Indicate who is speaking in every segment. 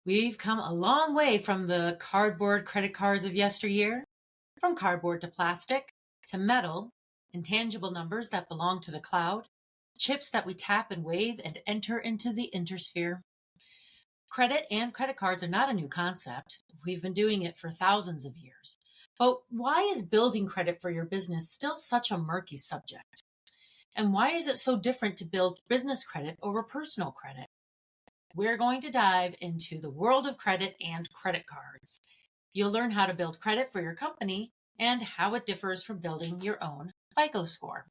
Speaker 1: We've come a long way from the cardboard credit cards of yesteryear, from cardboard to plastic, to metal, intangible numbers that belong to the cloud, chips that we tap and wave and enter into the intersphere. Credit and credit cards are not a new concept. We've been doing it for thousands of years. But why is building credit for your business still such a murky subject? And why is it so different to build business credit over personal credit? We're going to dive into the world of credit and credit cards. You'll learn how to build credit for your company and how it differs from building your own FICO score.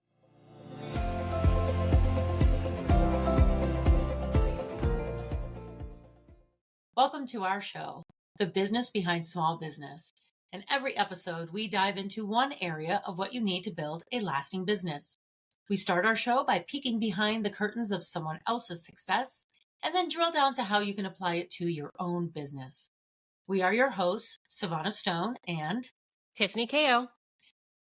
Speaker 1: Welcome to our show, The Business Behind Small Business. In every episode, we dive into one area of what you need to build a lasting business. We start our show by peeking behind the curtains of someone else's success and then drill down to how you can apply it to your own business. We are your hosts, Sevana Stone and
Speaker 2: Tiffany Ko.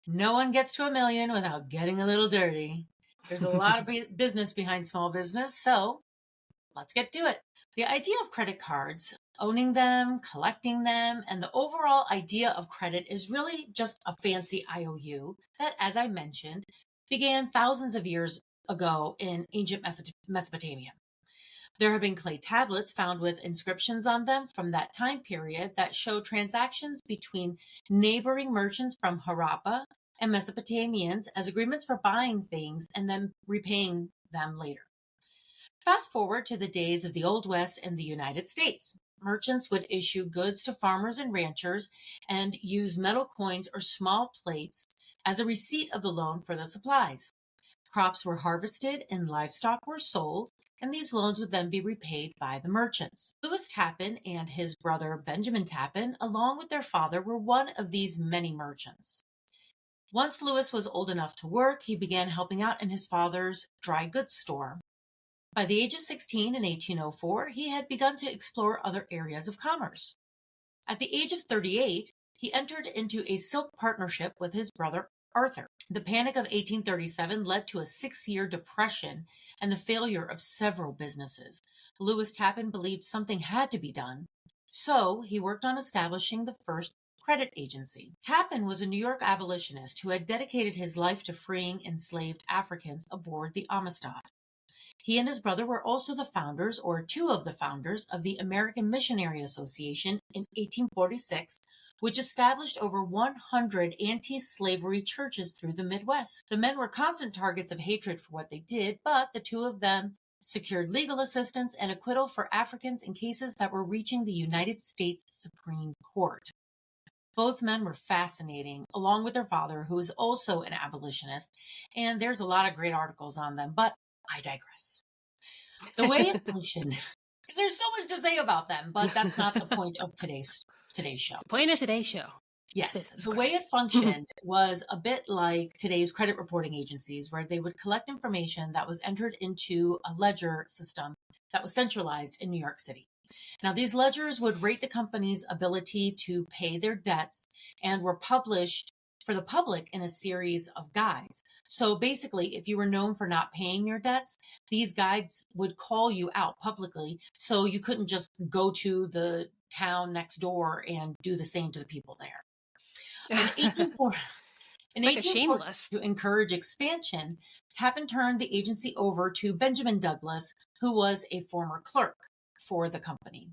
Speaker 1: No one gets to $1 million without getting a little dirty. There's a lot of business behind small business, so let's get to it. The idea of credit cards, owning them, collecting them, and the overall idea of credit is really just a fancy IOU that, as I mentioned, began thousands of years ago in ancient Mesopotamia. There have been clay tablets found with inscriptions on them from that time period that show transactions between neighboring merchants from Harappa and Mesopotamians as agreements for buying things and then repaying them later. Fast forward to the days of the Old West in the United States. Merchants would issue goods to farmers and ranchers and use metal coins or small plates as a receipt of the loan for the supplies. Crops were harvested and livestock were sold, and these loans would then be repaid by the merchants. Lewis Tappan and his brother Benjamin Tappan, along with their father, were one of these many merchants. Once Lewis was old enough to work, he began helping out in his father's dry goods store. By the age of 16 in 1804, he had begun to explore other areas of commerce. At the age of 38, he entered into a silk partnership with his brother Arthur. The Panic of 1837 led to a 6-year depression and the failure of several businesses. Lewis Tappan believed something had to be done, so he worked on establishing the first credit agency. Tappan was a New York abolitionist who had dedicated his life to freeing enslaved Africans aboard the Amistad. He and his brother were also the founders, or two of the founders, of the American Missionary Association in 1846, which established over 100 anti-slavery churches through the Midwest. The men were constant targets of hatred for what they did, but the two of them secured legal assistance and acquittal for Africans in cases that were reaching the United States Supreme Court. Both men were fascinating, along with their father, who is also an abolitionist, and there's a lot of great articles on them, but I digress. The way it functioned, there's so much to say about them, but that's not the point of today's show.
Speaker 2: The point of today's show.
Speaker 1: Yes, the way it functioned was a bit like today's credit reporting agencies, where they would collect information that was entered into a ledger system that was centralized in New York City. Now, these ledgers would rate the company's ability to pay their debts and were published for the public in a series of guides. So basically, if you were known for not paying your debts, these guides would call you out publicly, so you couldn't just go to the town next door and do the same to the people there. In 1840, to encourage expansion, Tappan turned the agency over to Benjamin Douglas, who was a former clerk for the company.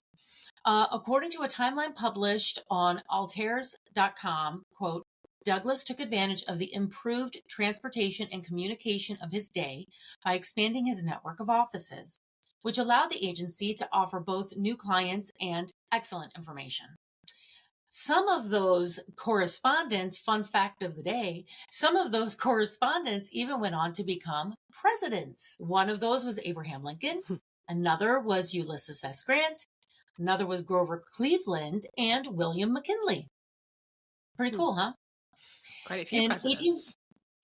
Speaker 1: According to a timeline published on Altairs.com, quote, Douglas took advantage of the improved transportation and communication of his day by expanding his network of offices, which allowed the agency to offer both new clients and excellent information. Some of those correspondents, fun fact of the day, some of those correspondents even went on to become presidents. One of those was Abraham Lincoln. Another was Ulysses S. Grant. Another was Grover Cleveland and William McKinley. Pretty cool, huh?
Speaker 2: Quite a few presidents.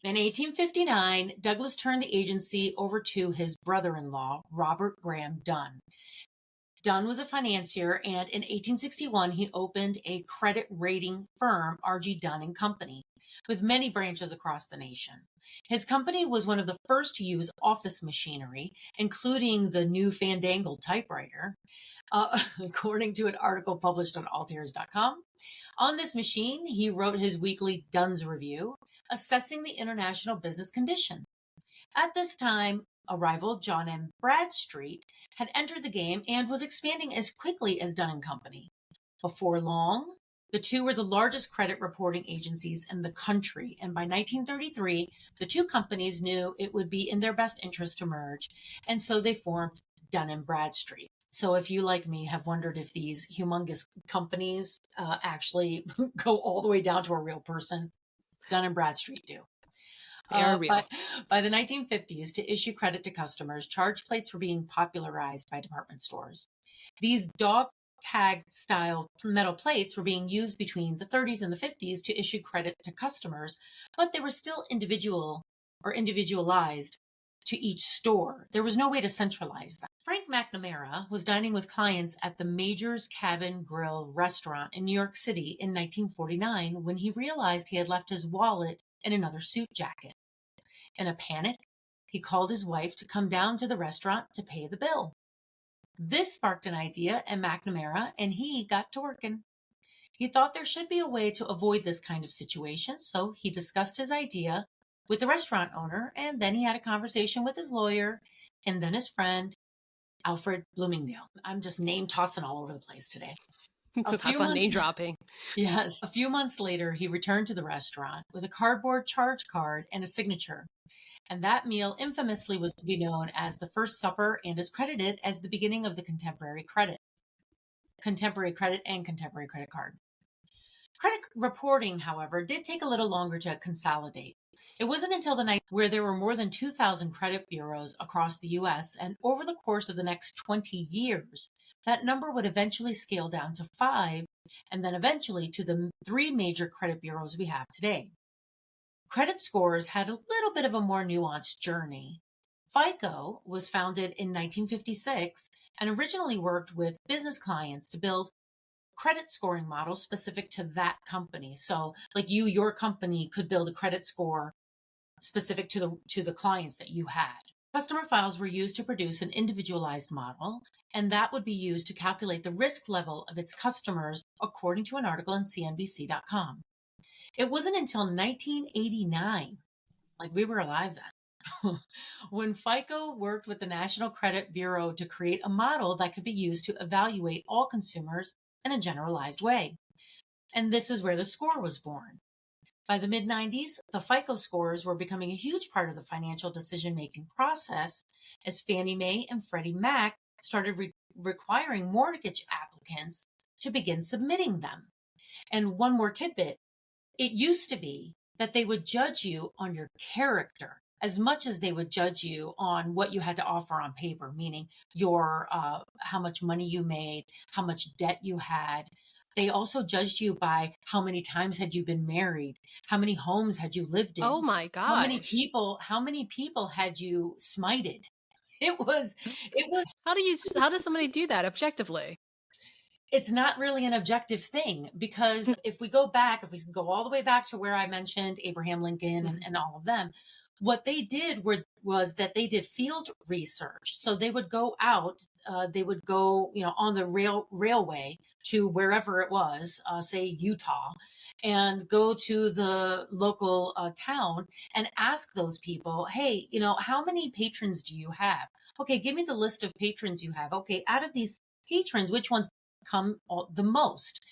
Speaker 1: In 1859, Douglas turned the agency over to his brother-in-law, Robert Graham Dunn. Dunn was a financier, and in 1861, he opened a credit rating firm, R.G. Dunn and Company. with many branches across the nation. His company was one of the first to use office machinery, including the new fandangled typewriter, according to an article published on altiers.com. On this machine, he wrote his weekly Duns Review, assessing the international business condition. At this time, a rival, John Bradstreet, had entered the game and was expanding as quickly as Dunn & Company. Before long, the two were the largest credit reporting agencies in the country, and by 1933, the two companies knew it would be in their best interest to merge, and so they formed Dun & Bradstreet. So if you, like me, have wondered if these humongous companies actually go all the way down to a real person, Dun & Bradstreet do. By the 1950s, to issue credit to customers, charge plates were being popularized by department stores. These dog tag style metal plates were being used between the 30s and the 50s to issue credit to customers, but they were still individualized to each store. There was no way to centralize them. Frank McNamara was dining with clients at the Major's Cabin Grill restaurant in New York City in 1949 when he realized he had left his wallet in another suit jacket. In a panic, he called his wife to come down to the restaurant to pay the bill. This sparked an idea in McNamara, and he got to working. He thought there should be a way to avoid this kind of situation, so he discussed his idea with the restaurant owner, and then he had a conversation with his lawyer, and then his friend, Alfred Bloomingdale. I'm just name tossing all over the place today.
Speaker 2: So talk about name dropping.
Speaker 1: Yes. A few months later, he returned to the restaurant with a cardboard charge card and a signature. And that meal infamously was to be known as the First Supper and is credited as the beginning of the contemporary credit and contemporary credit card. Credit reporting, however, did take a little longer to consolidate. It wasn't until the night where there were more than 2,000 credit bureaus across the U.S., and over the course of the next 20 years, that number would eventually scale down to 5, and then eventually to the 3 major credit bureaus we have today. Credit scores had a little bit of a more nuanced journey. FICO was founded in 1956 and originally worked with business clients to build credit scoring models specific to that company. So like your company could build a credit score specific to the clients that you had. Customer files were used to produce an individualized model, and that would be used to calculate the risk level of its customers, according to an article in CNBC.com. It wasn't until 1989, like we were alive then, when FICO worked with the National Credit Bureau to create a model that could be used to evaluate all consumers in a generalized way. And this is where the score was born. By the mid-90s, the FICO scores were becoming a huge part of the financial decision-making process as Fannie Mae and Freddie Mac started requiring mortgage applicants to begin submitting them. And one more tidbit, it used to be that they would judge you on your character as much as they would judge you on what you had to offer on paper, meaning your how much money you made, how much debt you had. They also judged you by how many times had you been married, how many homes had you lived in.
Speaker 2: Oh my gosh.
Speaker 1: How many people had you smited? It was
Speaker 2: How does somebody do that objectively?
Speaker 1: It's not really an objective thing, because if we go all the way back to where I mentioned Abraham Lincoln and all of them, what they did was that they did field research. So they would go out, on the railway to wherever it was, say Utah, and go to the local town and ask those people, hey, how many patrons do you have? Okay, give me the list of patrons you have. Okay, out of these patrons, which ones come the most?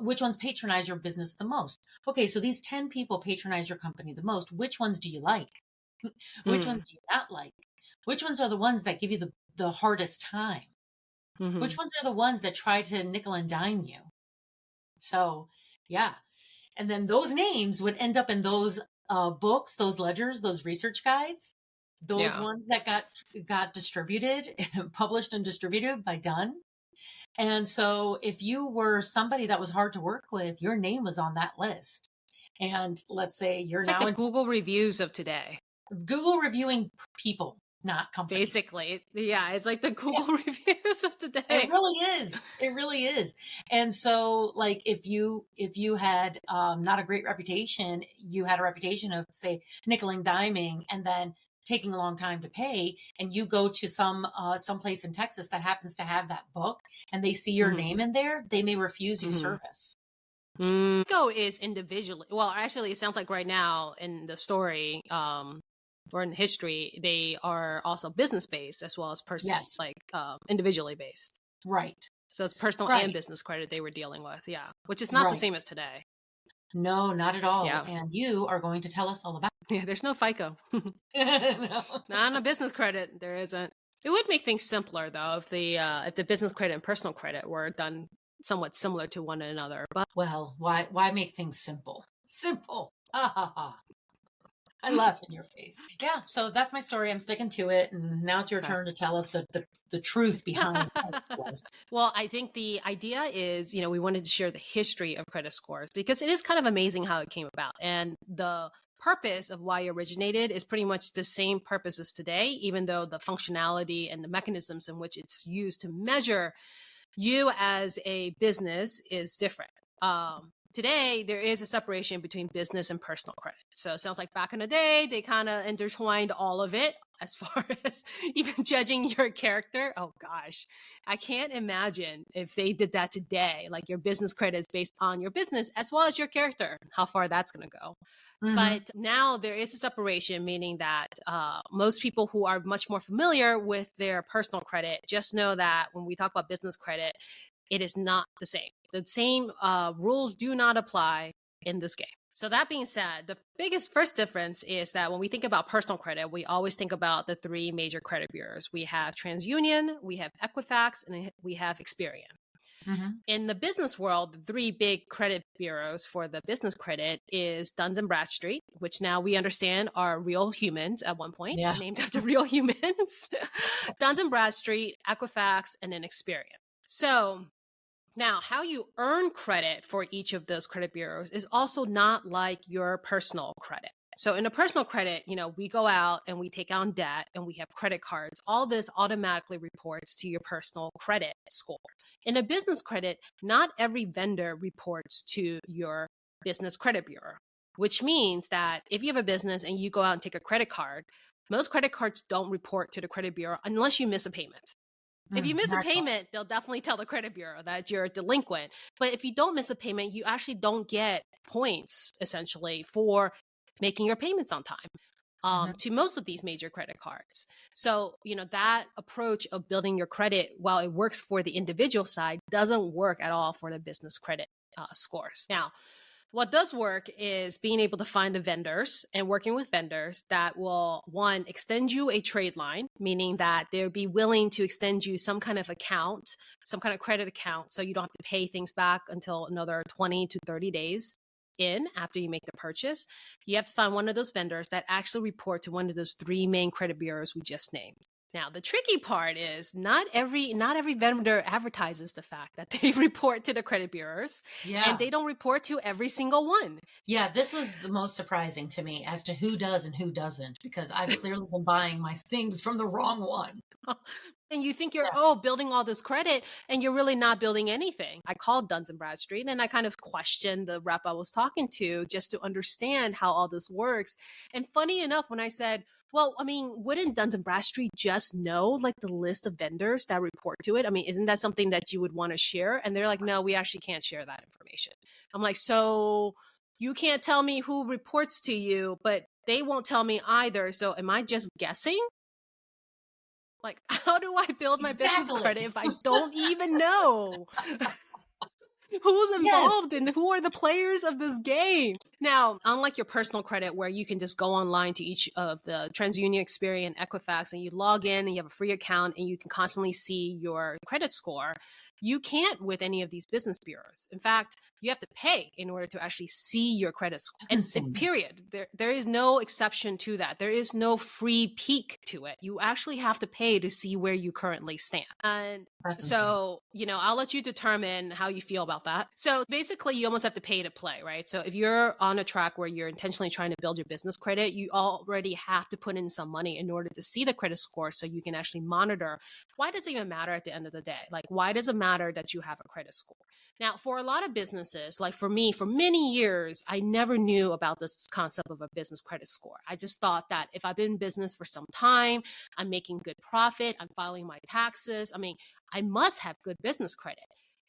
Speaker 1: Which ones patronize your business the most? Okay, so these 10 people patronize your company the most. Which ones do you like? Which ones do you not like? Which ones are the ones that give you the hardest time? Mm-hmm. Which ones are the ones that try to nickel and dime you? So, yeah. And then those names would end up in those books, those ledgers, those research guides, those ones that got distributed, published and distributed by Dunn. And so if you were somebody that was hard to work with, your name was on that list. And let's say you're
Speaker 2: it's like the Google reviews of today.
Speaker 1: Google reviewing people. not companies.
Speaker 2: Basically, yeah, it's like the Google reviews of today.
Speaker 1: It really is. It really is. And so like if you had not a great reputation, you had a reputation of say nickel and diming and then taking a long time to pay, and you go to some place in Texas that happens to have that book and they see your name in there, they may refuse you service.
Speaker 2: Go is individually. Well, actually, it sounds like right now in the story, or in history, they are also business based as well as individually based.
Speaker 1: Right.
Speaker 2: So it's personal and business credit they were dealing with. Yeah. Which is not the same as today.
Speaker 1: No, not at all.
Speaker 2: Yeah.
Speaker 1: And you are going to tell us all about
Speaker 2: it. Yeah, there's no FICO.
Speaker 1: No.
Speaker 2: Not on a business credit. There isn't. It would make things simpler though if the business credit and personal credit were done somewhat similar to one another. But
Speaker 1: well, why make things simple? Simple. Ha ha ha. I laugh in your face. Yeah, so that's my story. I'm sticking to it. And now it's your turn to tell us the truth behind credit scores.
Speaker 2: Well, I think the idea is, we wanted to share the history of credit scores because it is kind of amazing how it came about. And the purpose of why it originated is pretty much the same purpose as today, even though the functionality and the mechanisms in which it's used to measure you as a business is different. Today, there is a separation between business and personal credit. So it sounds like back in the day, they kind of intertwined all of it as far as even judging your character. Oh gosh, I can't imagine if they did that today. Like your business credit is based on your business as well as your character, how far that's going to go. But now there is a separation, meaning that most people who are much more familiar with their personal credit just know that when we talk about business credit, it is not the same. The same rules do not apply in this game. So that being said, the biggest first difference is that when we think about personal credit, we always think about the three major credit bureaus. We have TransUnion, we have Equifax, and we have Experian. In the business world, the three big credit bureaus for the business credit is Duns Bradstreet, which now we understand are real humans at one point, named after real humans. Duns Bradstreet, Equifax, and then Experian. So now, how you earn credit for each of those credit bureaus is also not like your personal credit. So in a personal credit, we go out and we take on debt and we have credit cards. All this automatically reports to your personal credit score. In a business credit, not every vendor reports to your business credit bureau, which means that if you have a business and you go out and take a credit card, most credit cards don't report to the credit bureau unless you miss a payment. If you miss a payment, they'll definitely tell the credit bureau that you're delinquent. But if you don't miss a payment, you actually don't get points, essentially, for making your payments on time to most of these major credit cards. So, that approach of building your credit, while it works for the individual side, doesn't work at all for the business credit scores. Now, what does work is being able to find the vendors and working with vendors that will, one, extend you a trade line, meaning that they'll be willing to extend you some kind of account, some kind of credit account, so you don't have to pay things back until another 20 to 30 days in after you make the purchase. You have to find one of those vendors that actually report to one of those three main credit bureaus we just named. Now, the tricky part is not every vendor advertises the fact that they report to the credit bureaus, and they don't report to every single one.
Speaker 1: Yeah, this was the most surprising to me as to who does and who doesn't, because I've clearly been buying my things from the wrong one.
Speaker 2: And you think you're, building all this credit, and you're really not building anything. I called Duns Bradstreet and I kind of questioned the rep I was talking to just to understand how all this works. And funny enough, when I said, well, wouldn't Duns Bradstreet just know like the list of vendors that report to it? Isn't that something that you would want to share? And they're like, no, we actually can't share that information. I'm like, so you can't tell me who reports to you, but they won't tell me either. So am I just guessing? Like, how do I build my business credit if I don't even know who's involved and who are the players of this game? Now, unlike your personal credit where you can just go online to each of the TransUnion, Experian, Equifax, and you log in and you have a free account and you can constantly see your credit score, you can't with any of these business bureaus. In fact, you have to pay in order to actually see your credit score. And period. There is no exception to that. There is no free peek to it. You actually have to pay to see where you currently stand. And so, I'll let you determine how you feel about that. So basically, you almost have to pay to play, right? So if you're on a track where you're intentionally trying to build your business credit, you already have to put in some money in order to see the credit score so you can actually monitor. Why does it even matter at the end of the day? Like, why does it matter that you have a credit score? Now, for a lot of businesses, like for me, for many years, I never knew about this concept of a business credit score. I just thought that if I've been in business for some time, I'm making good profit, I'm filing my taxes. I mean, I must have good business credit.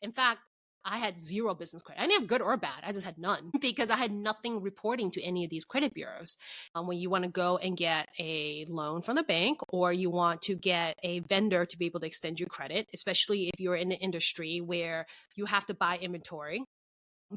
Speaker 2: In fact, I had zero business credit. I didn't have good or bad. I just had none because I had nothing reporting to any of these credit bureaus. When you want to go and get a loan from the bank, or you want to get a vendor to be able to extend your credit, especially if you're in an industry where you have to buy inventory,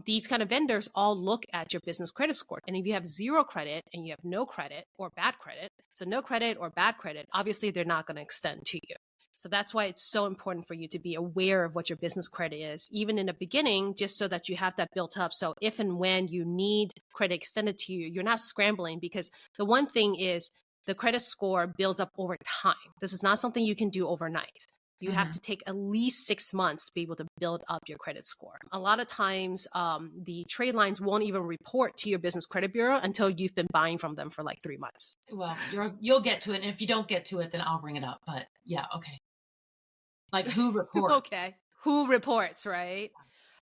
Speaker 2: these kind of vendors all look at your business credit score. And if you have zero credit and you have no credit or bad credit, so no credit or bad credit, obviously they're not going to extend to you. So that's why it's so important for you to be aware of what your business credit is, even in the beginning, just so that you have that built up. So if and when you need credit extended to you, you're not scrambling, because the one thing is the credit score builds up over time. This is not something you can do overnight. You have to take at least 6 months to be able to build up your credit score. A lot of times, the trade lines won't even report to your business credit bureau until you've been buying from them for like 3 months.
Speaker 1: Well, you'll get to it. And if you don't get to it, then I'll bring it up. But yeah, okay. Like who reports?
Speaker 2: Okay. Who reports, right?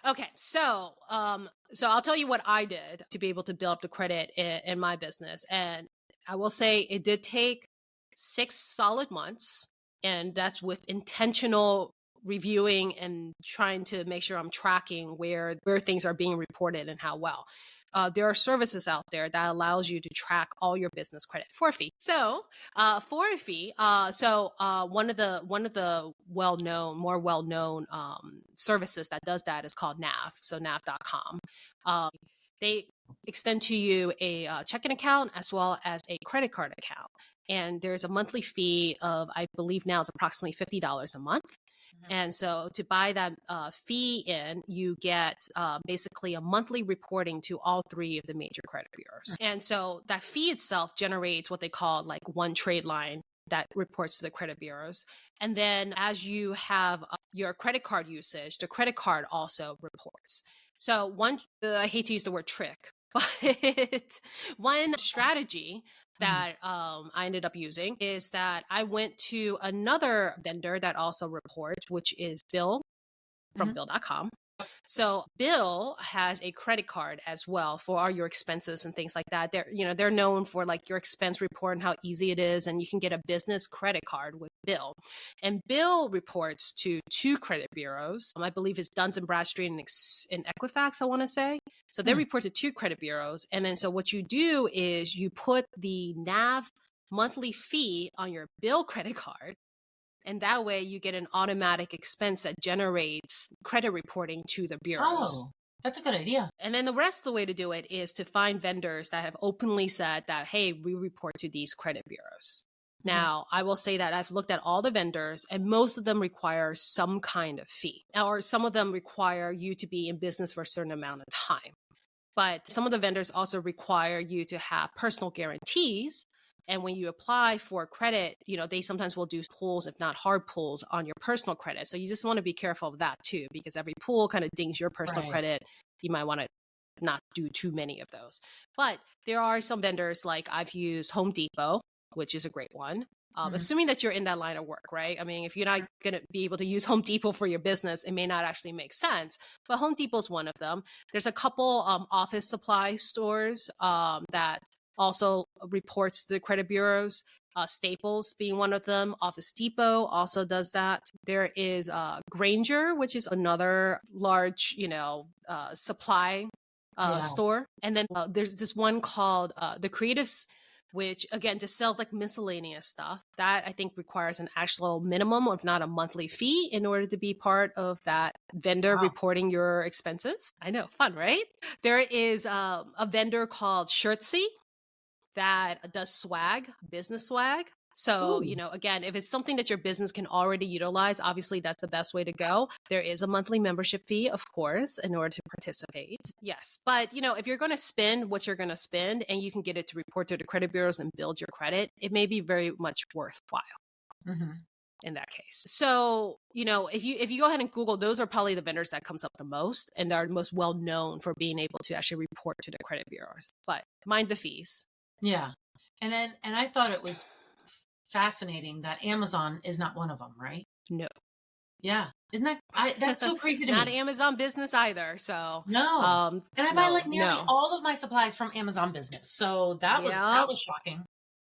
Speaker 2: Okay. So I'll tell you what I did to be able to build up the credit in my business. And I will say it did take 6 solid months. And that's with intentional reviewing and trying to make sure I'm tracking where things are being reported and how well. There are services out there that allows you to track all your business credit for a fee. So for a fee, one of the more well-known services that does that is called Nav. So nav.com. They extend to you a checking account as well as a credit card account. And there's a monthly fee of, I believe now it's approximately $50 a month. And so to buy that fee in, you get basically a monthly reporting to all 3 of the major credit bureaus. And so that fee itself generates what they call like one trade line that reports to the credit bureaus. And then as you have your credit card usage, the credit card also reports. So I hate to use the word trick, but one strategy that I ended up using is that I went to another vendor that also reports, which is Bill from Bill.com. So Bill has a credit card as well for all your expenses and things like that. They're known for like your expense report and how easy it is, and you can get a business credit card with Bill. And Bill reports to 2 credit bureaus. I believe it's Duns Bradstreet and Equifax, I want to say. So they report to 2 credit bureaus. And then so what you do is you put the NAV monthly fee on your Bill credit card. And that way you get an automatic expense that generates credit reporting to the bureaus.
Speaker 1: Oh, that's a good idea.
Speaker 2: And then the rest of the way to do it is to find vendors that have openly said that, hey, we report to these credit bureaus. Now, I will say that I've looked at all the vendors and most of them require some kind of fee, or some of them require you to be in business for a certain amount of time. But some of the vendors also require you to have personal guarantees. And when you apply for credit, they sometimes will do pulls, if not hard pulls, on your personal credit. So you just want to be careful of that too, because every pull kind of dings your personal credit. You might want to not do too many of those. But there are some vendors, like I've used Home Depot, which is a great one. Assuming that you're in that line of work, right? I mean, if you're not going to be able to use Home Depot for your business, it may not actually make sense. But Home Depot is one of them. There's a couple office supply stores that also reports to the credit bureaus. Staples being one of them. Office Depot also does that. There is Granger, which is another large, supply store. And then there's this one called The Creatives, which again just sells like miscellaneous stuff that I think requires an actual minimum, if not a monthly fee, in order to be part of that vendor reporting your expenses. I know, fun, right? There is a vendor called Shirtsy that does swag, business swag. So, again, if it's something that your business can already utilize, obviously that's the best way to go. There is a monthly membership fee, of course, in order to participate. Yes. But, if you're going to spend what you're going to spend and you can get it to report to the credit bureaus and build your credit, it may be very much worthwhile. in that case. So, if you go ahead and Google, those are probably the vendors that comes up the most, and they're most well known for being able to actually report to the credit bureaus. But mind the fees.
Speaker 1: Yeah. And I thought it was fascinating that Amazon is not one of them, right?
Speaker 2: No.
Speaker 1: Yeah. Isn't that's so crazy to
Speaker 2: Not
Speaker 1: me.
Speaker 2: Amazon Business either. So
Speaker 1: No. And I buy like nearly
Speaker 2: no.
Speaker 1: all of my supplies from Amazon Business. So that was shocking.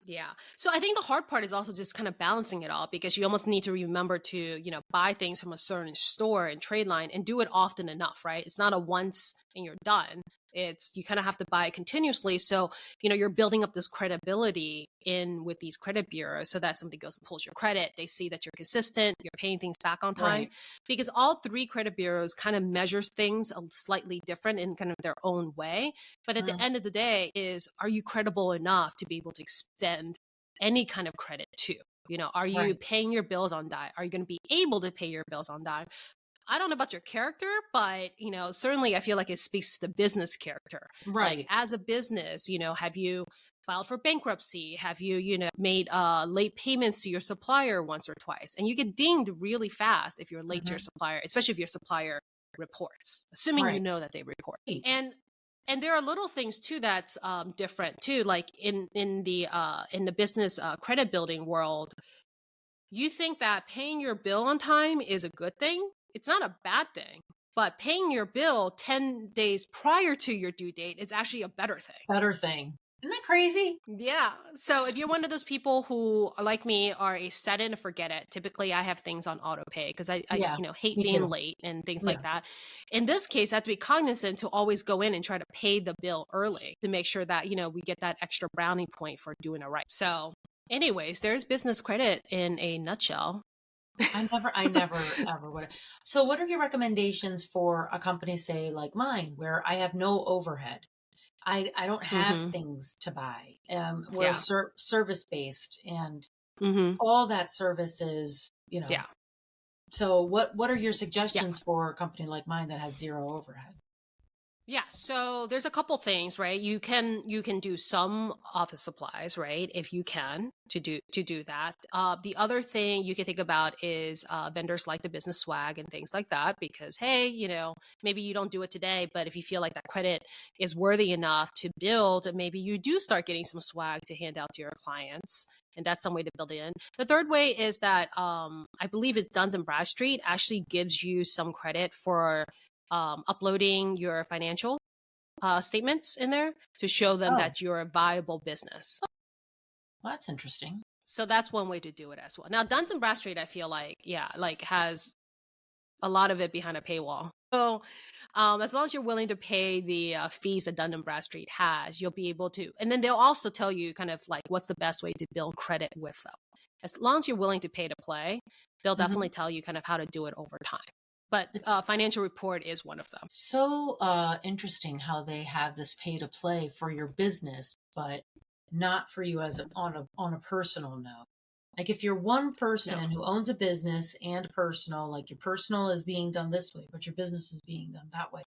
Speaker 2: Yeah. So I think the hard part is also just kind of balancing it all, because you almost need to remember to, buy things from a certain store and trade line and do it often enough, right? It's not a once and you're done. It's you kind of have to buy it continuously. So, you're building up this credibility in with these credit bureaus so that somebody goes and pulls your credit. They see that you're consistent, you're paying things back on time.
Speaker 1: Right.
Speaker 2: Because all three credit bureaus kind of measures things a slightly different in kind of their own way. But at the end of the day are you credible enough to be able to extend any kind of credit to? Are you paying your bills on time? Are you going to be able to pay your bills on time? I don't know about your character, but, certainly I feel like it speaks to the business character.
Speaker 1: Right.
Speaker 2: Like as a business, have you filed for bankruptcy? Have you, made late payments to your supplier once or twice? And you get dinged really fast if you're late to your supplier, especially if your supplier reports, assuming you know that they report. And there are little things too that's different too, like in the business credit building world. You think that paying your bill on time is a good thing? It's not a bad thing. But paying your bill 10 days prior to your due date is actually a better thing.
Speaker 1: Better thing. Isn't that crazy?
Speaker 2: Yeah. So if you're one of those people who, like me, are a set it and forget it, typically I have things on auto pay because I hate being late and things like that. In this case, I have to be cognizant to always go in and try to pay the bill early to make sure that, we get that extra brownie point for doing it right. So anyways, there's business credit in a nutshell.
Speaker 1: I never ever would. So what are your recommendations for a company, say like mine, where I have no overhead? I don't have things to buy. We're service based, and all that service is,
Speaker 2: Yeah.
Speaker 1: So what are your suggestions for a company like mine that has zero overhead?
Speaker 2: Yeah, so there's a couple things, right? You can do some office supplies, right? If you can to do that. The other thing you can think about is vendors like the business swag and things like that, because hey, maybe you don't do it today, but if you feel like that credit is worthy enough to build, maybe you do start getting some swag to hand out to your clients. And that's some way to build it in. The third way is that I believe it's Duns Bradstreet actually gives you some credit for uploading your financial statements in there to show them that you're a viable business.
Speaker 1: Well, that's interesting.
Speaker 2: So that's one way to do it as well. Now, Duns Bradstreet, I feel like, has a lot of it behind a paywall. So as long as you're willing to pay the fees that Duns Bradstreet has, you'll be able to. And then they'll also tell you kind of like what's the best way to build credit with them. As long as you're willing to pay to play, they'll definitely tell you kind of how to do it over time. But financial report is one of them.
Speaker 1: So interesting how they have this pay to play for your business, but not for you as on a personal note. Like if you're one person who owns a business and personal, like your personal is being done this way, but your business is being done that way.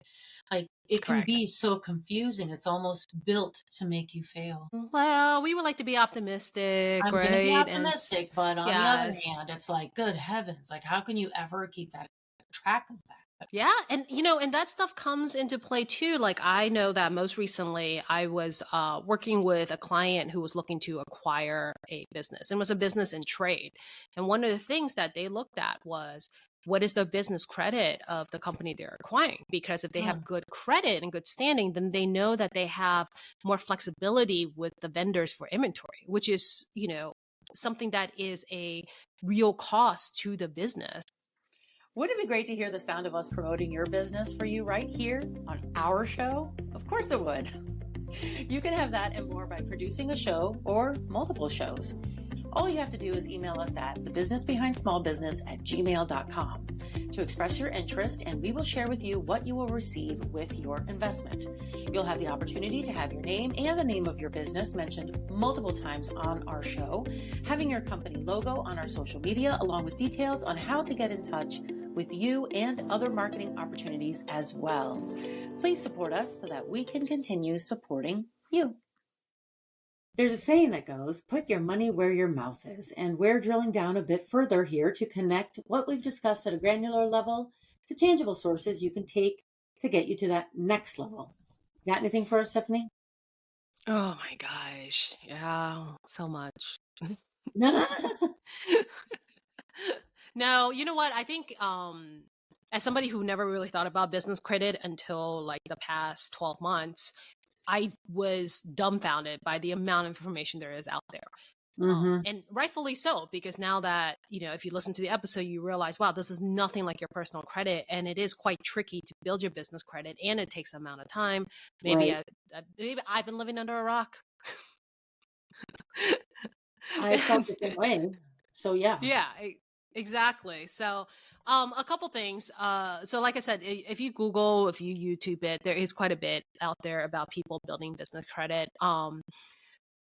Speaker 1: Like it can be so confusing. It's almost built to make you fail.
Speaker 2: Well, we would like to be optimistic,
Speaker 1: I'm
Speaker 2: right?
Speaker 1: going to be optimistic, but on the other hand, it's like, good heavens, like how can you ever keep that track of that?
Speaker 2: Yeah. And, and that stuff comes into play too. Like I know that most recently I was working with a client who was looking to acquire a business and was a business in trade. And one of the things that they looked at was what is the business credit of the company they're acquiring? Because if they have good credit and good standing, then they know that they have more flexibility with the vendors for inventory, which is, something that is a real cost to the business.
Speaker 3: Wouldn't it be great to hear the sound of us promoting your business for you right here on our show? Of course it would. You can have that and more by producing a show or multiple shows. All you have to do is email us at thebusinessbehindsmallbusiness@gmail.com to express your interest, and we will share with you what you will receive with your investment. You'll have the opportunity to have your name and the name of your business mentioned multiple times on our show, having your company logo on our social media, along with details on how to get in touch with you and other marketing opportunities as well. Please support us so that we can continue supporting you. There's a saying that goes, put your money where your mouth is. And we're drilling down a bit further here to connect what we've discussed at a granular level to tangible sources you can take to get you to that next level. Got anything for us, Tiffany?
Speaker 2: Oh my gosh. Yeah, so much. No, you know what? I think as somebody who never really thought about business credit until like the past 12 months, I was dumbfounded by the amount of information there is out there.
Speaker 3: Mm-hmm.
Speaker 2: And rightfully so, because now that, if you listen to the episode, you realize, wow, this is nothing like your personal credit. And it is quite tricky to build your business credit. And it takes an amount of time. Maybe,
Speaker 3: Right.
Speaker 2: maybe I've been living under a rock.
Speaker 3: I felt the same way. So yeah.
Speaker 2: Yeah, exactly. So, a couple things. So like I said, if you Google, if you YouTube it, there is quite a bit out there about people building business credit.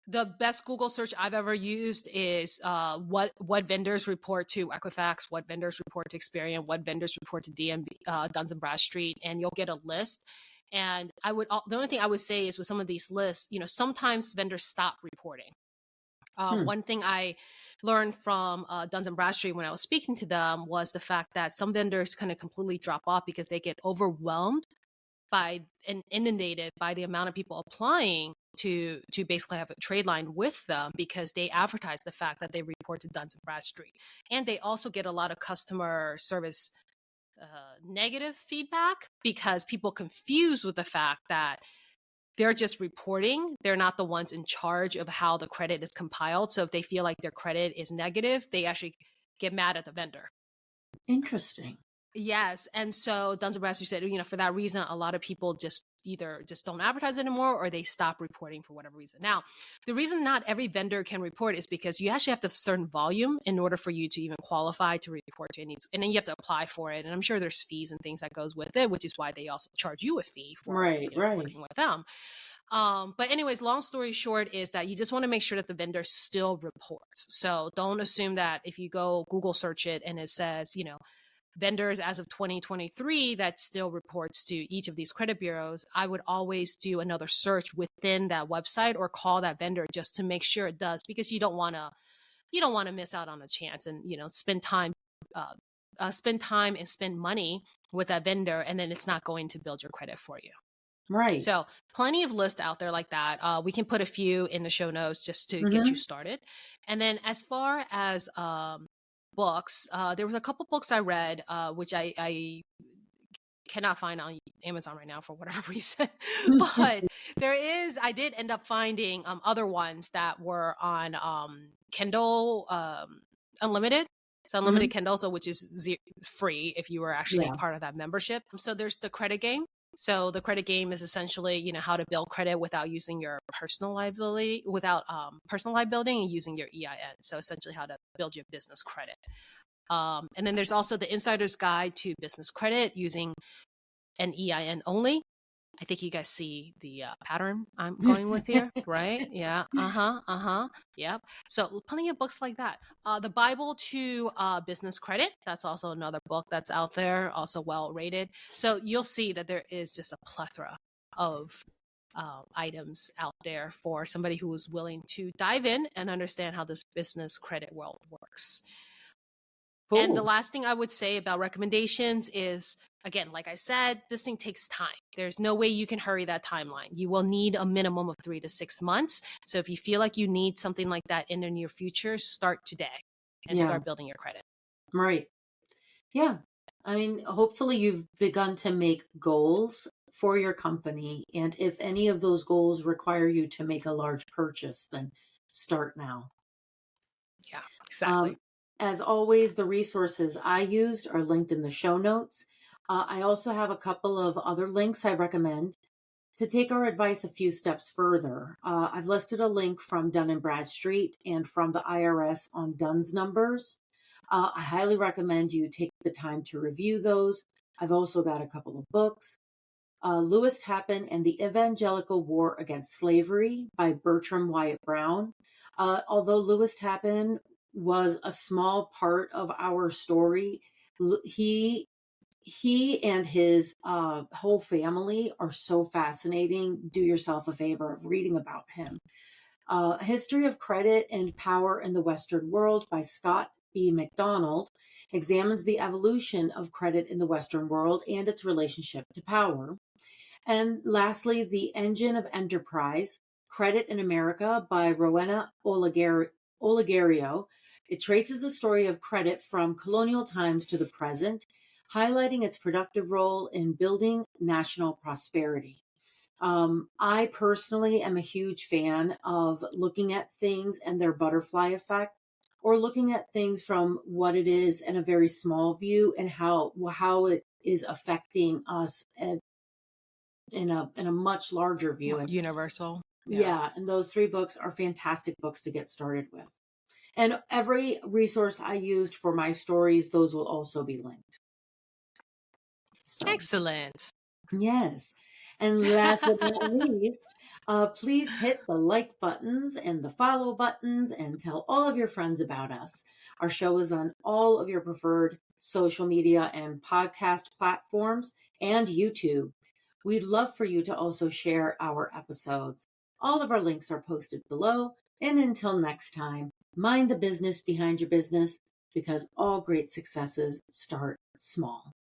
Speaker 2: The best Google search I've ever used is what vendors report to Equifax, what vendors report to Experian, what vendors report to Duns Bradstreet, and you'll get a list. And the only thing I would say is with some of these lists, sometimes vendors stop reporting. One thing I learned from Duns Bradstreet when I was speaking to them was the fact that some vendors kind of completely drop off because they get overwhelmed by and inundated by the amount of people applying to basically have a trade line with them, because they advertise the fact that they report to Duns Bradstreet, and they also get a lot of customer service negative feedback because people confused with the fact that they're just reporting. They're not the ones in charge of how the credit is compiled. So if they feel like their credit is negative, they actually get mad at the vendor.
Speaker 3: Interesting.
Speaker 2: Yes. And so Duns Bradstreet said, for that reason, a lot of people just either just don't advertise anymore or they stop reporting for whatever reason. Now, the reason not every vendor can report is because you actually have to have a certain volume in order for you to even qualify to report to any, and then you have to apply for it. And I'm sure there's fees and things that goes with it, which is why they also charge you a fee for working with them. But anyways, long story short is that you just want to make sure that the vendor still reports. So don't assume that if you go Google search it and it says, vendors as of 2023 that still reports to each of these credit bureaus, I would always do another search within that website or call that vendor just to make sure it does, because you don't want to miss out on a chance and, spend time and spend money with that vendor, and then it's not going to build your credit for you.
Speaker 3: Right.
Speaker 2: So plenty of lists out there like that. We can put a few in the show notes just to get you started. And then as far as books, there was a couple books I read, which I cannot find on Amazon right now for whatever reason. But I did end up finding other ones that were on Kindle Unlimited. So Unlimited Kindle, so which is free if you were actually part of that membership. So there's the credit game. So the credit game is essentially, how to build credit without using your personal liability, and using your EIN. So essentially how to build your business credit. And then there's also the Insider's Guide to Business Credit using an EIN only. I think you guys see the pattern I'm going with here, right? Yeah. Yep. So plenty of books like that. The Bible to Business Credit. That's also another book that's out there, also well rated. So you'll see that there is just a plethora of items out there for somebody who is willing to dive in and understand how this business credit world works. Cool. And the last thing I would say about recommendations is, again, like I said, this thing takes time. There's no way you can hurry that timeline. You will need a minimum of 3 to 6 months. So if you feel like you need something like that in the near future, start today and start building your credit.
Speaker 3: Right. Yeah. I mean, hopefully you've begun to make goals for your company. And if any of those goals require you to make a large purchase, then start now.
Speaker 2: Yeah, exactly.
Speaker 3: As always, the resources I used are linked in the show notes. I also have a couple of other links I recommend to take our advice a few steps further. I've listed a link from Dun & Bradstreet and from the IRS on Duns numbers. I highly recommend you take the time to review those. I've also got a couple of books. Lewis Tappan and the Evangelical War Against Slavery by Bertram Wyatt Brown. Although Lewis Tappan was a small part of our story, he and his whole family are so fascinating. Do yourself a favor of reading about him. A History of Credit and Power in the Western World by Scott B. McDonald examines the evolution of credit in the Western world and its relationship to power. And lastly, The Engine of Enterprise, Credit in America by Rowena Olegario. It traces the story of credit from colonial times to the present, highlighting its productive role in building national prosperity. I personally am a huge fan of looking at things and their butterfly effect, or looking at things from what it is in a very small view and how it is affecting us in a much larger view. And
Speaker 2: Universal.
Speaker 3: yeah, and those 3 books are fantastic books to get started with. And every resource I used for my stories, those will also be linked. So,
Speaker 2: Excellent.
Speaker 3: yes. And last but not least, please hit the like buttons and the follow buttons and tell all of your friends about us. Our show is on all of your preferred social media and podcast platforms and YouTube. We'd love for you to also share our episodes. All of our links are posted below. And until next time, mind the business behind your business, because all great successes start small.